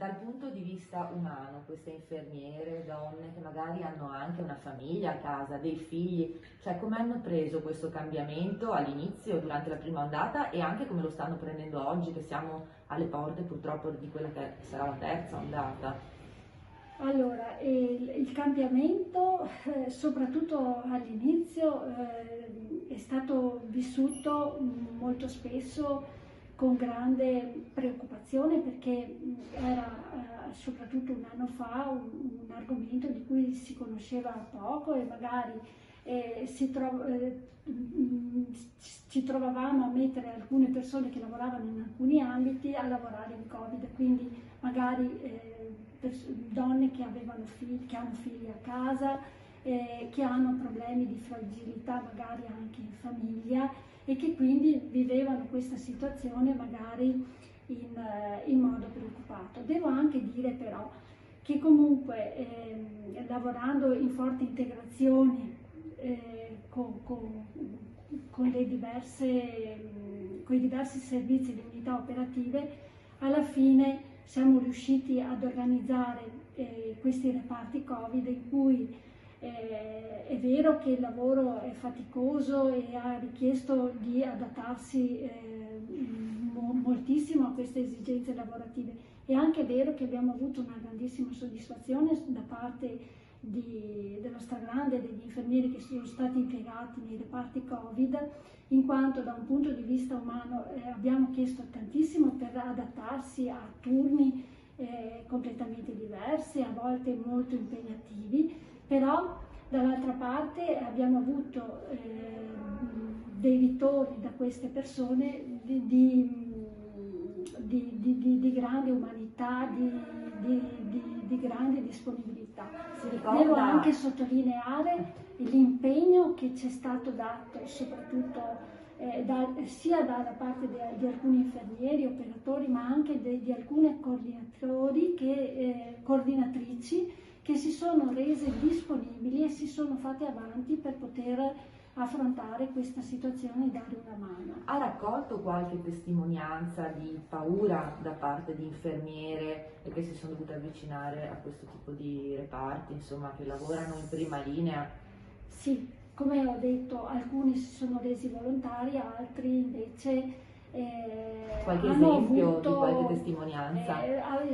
dal punto di vista umano, queste infermiere, donne che magari hanno anche una famiglia a casa, dei figli, cioè come hanno preso questo cambiamento all'inizio, durante la prima ondata e anche come lo stanno prendendo oggi che siamo alle porte purtroppo di quella che sarà la terza ondata? Allora, il cambiamento, soprattutto all'inizio, è stato vissuto molto spesso con grande preoccupazione perché era soprattutto un anno fa un argomento di cui si conosceva poco e magari ci trovavamo a mettere alcune persone che lavoravano in alcuni ambiti a lavorare in Covid, quindi magari donne che avevano figli, che hanno figli a casa, che hanno problemi di fragilità magari anche in famiglia e che quindi vivevano questa situazione magari in modo preoccupato. Devo anche dire però che comunque lavorando in forte integrazione con i diversi servizi di unità operative, alla fine siamo riusciti ad organizzare questi reparti Covid in cui è vero che il lavoro è faticoso e ha richiesto di adattarsi moltissimo a queste esigenze lavorative. È anche vero che abbiamo avuto una grandissima soddisfazione da parte della stragrande degli infermieri che sono stati impiegati nei reparti Covid, in quanto da un punto di vista umano abbiamo chiesto tantissimo per adattarsi a turni completamente diversi, a volte molto impegnativi, però dall'altra parte abbiamo avuto dei ritorni da queste persone di grande umanità, di grande disponibilità. Devo anche sottolineare l'impegno che ci è stato dato soprattutto sia dalla parte di alcuni infermieri, operatori, ma anche di alcune coordinatrici che si sono rese disponibili e si sono fatte avanti per poter affrontare questa situazione e dare una mano. Ha raccolto qualche testimonianza di paura da parte di infermiere che si sono dovute avvicinare a questo tipo di reparti, insomma, che lavorano in prima linea? Sì, come ho detto, alcuni si sono resi volontari, altri invece qualche hanno esempio avuto, di qualche testimonianza?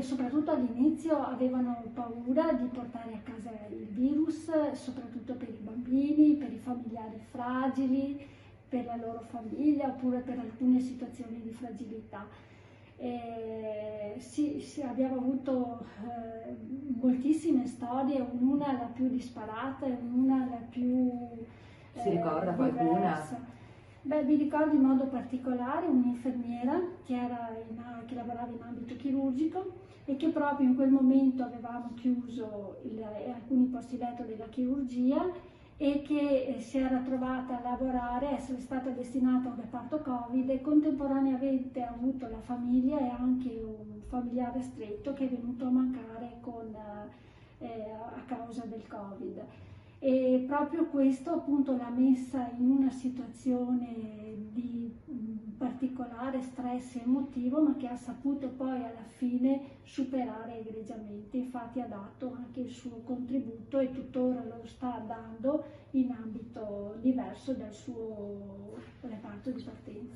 soprattutto all'inizio avevano paura di portare a casa il virus, soprattutto per i bambini, per i familiari fragili, per la loro famiglia oppure per alcune situazioni di fragilità. Sì, abbiamo avuto moltissime storie, ognuna la più disparata e ognuna la più Si ricorda qualcuna? diversa. Beh, mi ricordo in modo particolare un'infermiera che lavorava in ambito chirurgico e che proprio in quel momento avevamo chiuso alcuni posti letto della chirurgia e che si era trovata a lavorare, essere stata destinata a un reparto Covid e contemporaneamente ha avuto la famiglia e anche un familiare stretto che è venuto a mancare a causa del Covid. E proprio questo appunto l'ha messa in una situazione di particolare stress emotivo, ma che ha saputo poi alla fine superare egregiamente. Infatti ha dato anche il suo contributo e tuttora lo sta dando in ambito diverso dal suo reparto di partenza.